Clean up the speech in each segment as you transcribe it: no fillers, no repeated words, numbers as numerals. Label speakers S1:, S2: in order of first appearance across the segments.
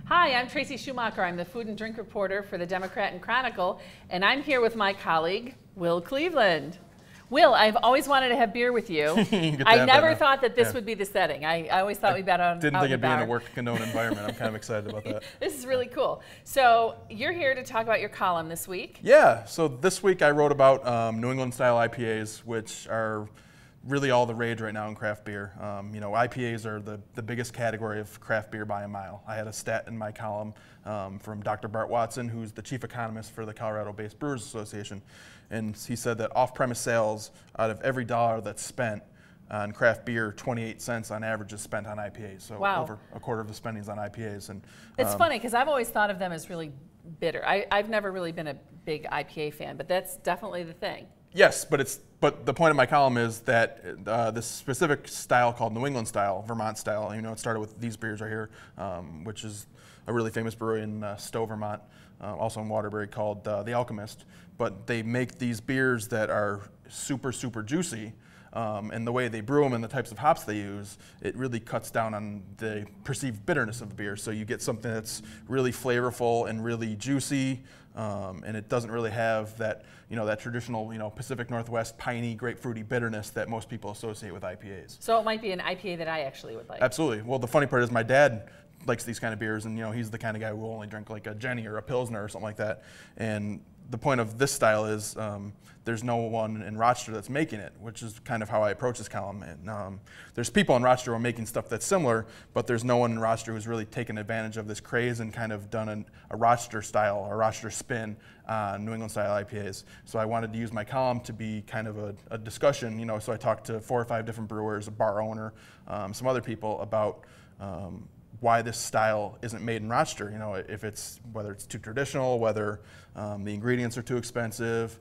S1: Hi, I'm Tracy Schuhmacher. I'm the food and drink reporter for the Democrat and Chronicle, and I'm here with my colleague, Will Cleveland. Will, I've always wanted to have beer with you. I never thought that this would be the setting. I always thought we'd be out in the bar.
S2: Didn't think it'd be in a work-condoned environment. I'm kind of excited about that.
S1: This is really cool. So you're here to talk about your column this week.
S2: Yeah, so this week I wrote about New England-style IPAs, which are really all the rage right now in craft beer. You know, IPAs are the biggest category of craft beer by a mile. I had a stat in my column from Dr. Bart Watson, who's the chief economist for the Colorado-based Brewers Association, and he said that off-premise sales, out of every dollar that's spent on craft beer, 28 cents on average is spent on IPAs. So over a quarter of the spending is on IPAs. And
S1: it's funny because I've always thought of them as really bitter. I've never really been a big IPA fan, but that's definitely the thing.
S2: Yes, but the point of my column is that this specific style called New England style, Vermont style, you know, it started with these beers right here, which is a really famous brewery in Stowe, Vermont, also in Waterbury, called The Alchemist. But they make these beers that are super, super juicy, and the way they brew them and the types of hops they use, it really cuts down on the perceived bitterness of the beer. So you get something that's really flavorful and really juicy, and it doesn't really have that, you know, that traditional, you know, Pacific Northwest piney, grapefruity bitterness that most people associate with IPAs.
S1: So it might be an IPA that I actually would like.
S2: Absolutely. Well, the funny part is my dad likes these kind of beers, and you know, he's the kind of guy who will only drink like a Jenny or a Pilsner or something like that. And the point of this style is there's no one in Rochester that's making it, which is kind of how I approach this column. And there's people in Rochester who are making stuff that's similar, but there's no one in Rochester who's really taken advantage of this craze and kind of done a Rochester style, a Rochester spin on New England style IPAs. So I wanted to use my column to be kind of a discussion, you know, so I talked to 4 or 5 different brewers, a bar owner, some other people about why this style isn't made in Rochester. You know, whether it's too traditional, whether the ingredients are too expensive,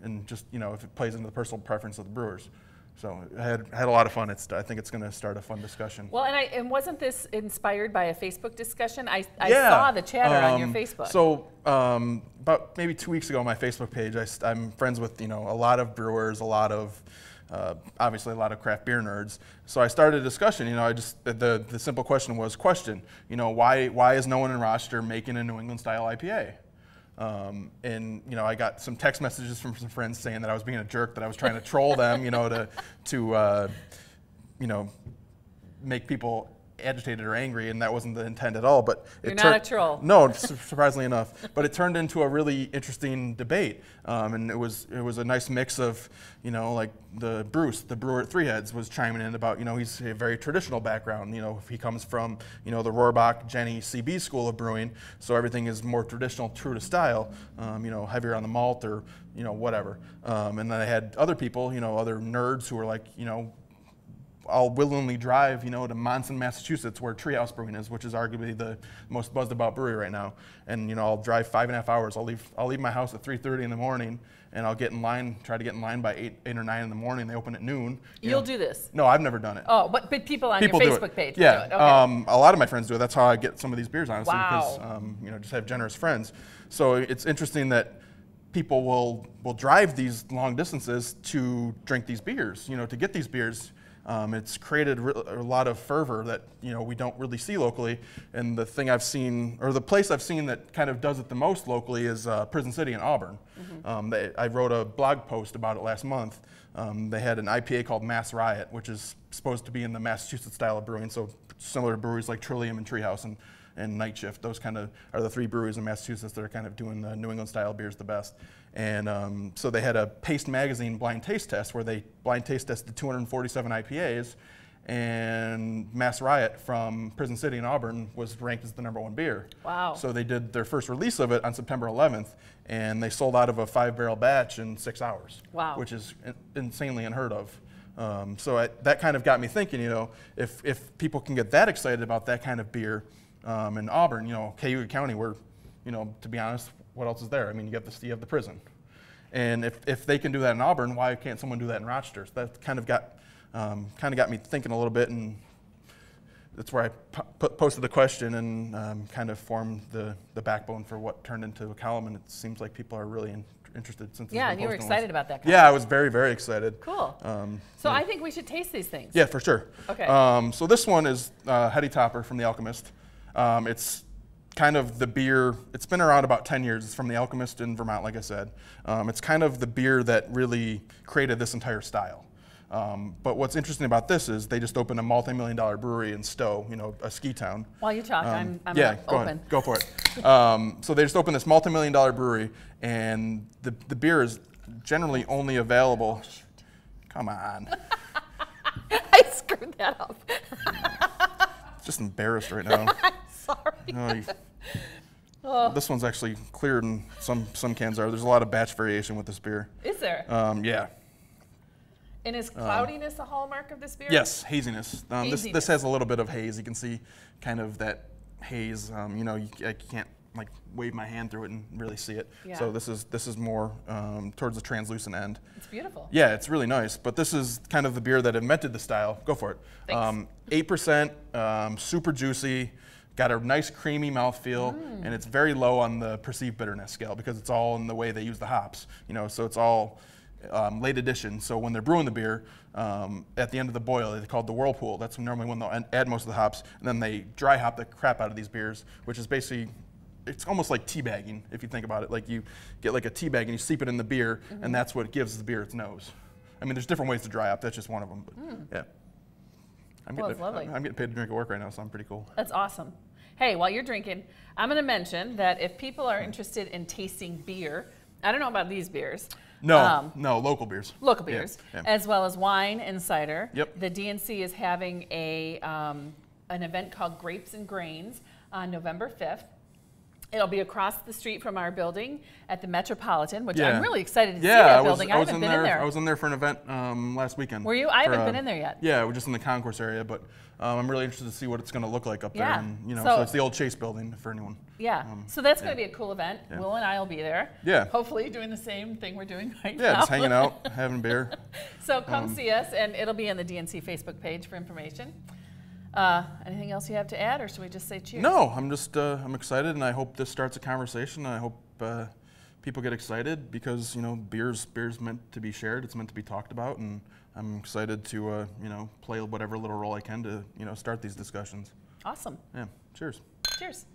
S2: and just, you know, if it plays into the personal preference of the brewers. So I had a lot of fun. I think it's going to start a fun discussion.
S1: Well, and wasn't this inspired by a Facebook discussion? I saw the chatter on your Facebook.
S2: So about maybe 2 weeks ago on my Facebook page, I'm friends with, you know, a lot of brewers, a lot of obviously a lot of craft beer nerds. So I started a discussion. You know, the simple question was, you know, why is no one in Rochester making a New England style IPA? And you know, I got some text messages from some friends saying that I was being a jerk, that I was trying to troll them, you know, to you know, make people agitated or angry, and that wasn't the intent at all. But
S1: you're not a troll.
S2: No, surprisingly enough. But it turned into a really interesting debate, and it was a nice mix of, you know, like the brewer at Three Heads was chiming in about, you know, he's a very traditional background. You know, he comes from, you know, the Rohrbach, Jenny, CB school of brewing, so everything is more traditional, true to style. You know, heavier on the malt or, you know, whatever. And then I had other people, you know, other nerds who were like, you know, I'll willingly drive, you know, to Monson, Massachusetts, where Treehouse Brewing is, which is arguably the most buzzed about brewery right now. And you know, I'll drive 5.5 hours. I'll leave my house at 3:30 in the morning, and I'll get in line. Try to get in line by 8 or 9 in the morning. They open at noon.
S1: You'll do this?
S2: No, I've never done it.
S1: Oh, but people on your Facebook page do
S2: yeah.
S1: it. Okay.
S2: A lot of my friends do it. That's how I get some of these beers, honestly,
S1: wow.
S2: because you know, just have generous friends. So it's interesting that people will drive these long distances to drink these beers, you know, to get these beers. It's created a lot of fervor that, you know, we don't really see locally. And the thing I've seen, or the place I've seen that kind of does it the most locally is Prison City in Auburn. Mm-hmm. I wrote a blog post about it last month. They had an IPA called Mass Riot, which is supposed to be in the Massachusetts style of brewing, so similar to breweries like Trillium and Treehouse and Night Shift. Those kind of are the 3 breweries in Massachusetts that are kind of doing the New England style beers the best. And so they had a Paste Magazine blind taste test where they blind taste tested 247 IPAs, and Mass Riot from Prison City in Auburn was ranked as the #1 beer.
S1: Wow.
S2: So they did their first release of it on September 11th, and they sold out of a 5-barrel batch in 6 hours. Wow. Which is insanely unheard of. So that kind of got me thinking, you know, if people can get that excited about that kind of beer in Auburn, you know, Cayuga County, where, you know, to be honest, what else is there? I mean, you have the prison. And if they can do that in Auburn, why can't someone do that in Rochester? So that kind of got me thinking a little bit, and that's where I posted the question and kind of formed the backbone for what turned into a column. And it seems like people are really interested since.
S1: Yeah, and you were excited about that.
S2: Yeah, I was very, very excited.
S1: Cool. So yeah. I think we should taste these things.
S2: Yeah, for sure.
S1: Okay.
S2: So this one is Heady Topper from The Alchemist. It's kind of the beer, it's been around about 10 years. It's from the Alchemist in Vermont, like I said. It's kind of the beer that really created this entire style. But what's interesting about this is they just opened a multi-million-dollar brewery in Stowe, you know, a ski town.
S1: While you talk, I'm
S2: yeah,
S1: open.
S2: Go for it. So they just opened this multi-million-dollar brewery, and the beer is generally only available. Come on.
S1: I screwed that up.
S2: Just embarrassed right now.
S1: I'm sorry.
S2: This one's actually cleared, and some cans are. There's a lot of batch variation with this beer.
S1: Is there?
S2: Yeah.
S1: And is cloudiness a hallmark of this beer?
S2: Yes, haziness.
S1: Haziness.
S2: This has a little bit of haze. You can see kind of that haze. You know, I can't like wave my hand through it and really see it.
S1: Yeah.
S2: So this is more towards the translucent end.
S1: It's beautiful.
S2: Yeah, it's really nice. But this is kind of the beer that invented the style. Go for it.
S1: Thanks.
S2: 8%, super juicy. Got a nice creamy mouthfeel, and it's very low on the perceived bitterness scale because it's all in the way they use the hops. You know, so it's all late addition. So when they're brewing the beer, at the end of the boil, they call it the whirlpool. That's normally when they'll add most of the hops, and then they dry hop the crap out of these beers, which is basically, it's almost like tea bagging if you think about it. Like you get like a tea bag and you steep it in the beer, and that's what gives the beer its nose. I mean, there's different ways to dry hop. That's just one of them. But yeah. I'm getting paid to drink at work right now, so I'm pretty cool.
S1: That's awesome. Hey, while you're drinking, I'm going to mention that if people are interested in tasting beer, I don't know about these beers.
S2: No, local beers.
S1: Local beers,
S2: yeah.
S1: as well as wine and cider.
S2: Yep.
S1: The DNC is having an event called Grapes and Grains on November 5th. It'll be across the street from our building at the Metropolitan, which I'm really excited to see that building. I haven't been in there.
S2: I was in there for an event last weekend.
S1: Were you? I haven't been in there yet.
S2: Yeah, we're just in the concourse area, but I'm really interested to see what it's going to look like up there. And, you know,
S1: So
S2: so it's the old Chase building for anyone.
S1: Yeah, so that's going to be a cool event. Will and I will be there.
S2: Yeah.
S1: Hopefully doing the same thing we're doing right now.
S2: Yeah, just hanging out, having beer.
S1: So come see us, and it'll be on the DNC Facebook page for information. Anything else you have to add, or should we just say cheers?
S2: No, I'm just I'm excited, and I hope this starts a conversation. I hope people get excited because, you know, beer's meant to be shared. It's meant to be talked about, and I'm excited to you know, play whatever little role I can to, you know, start these discussions.
S1: Awesome.
S2: Yeah. Cheers.
S1: Cheers.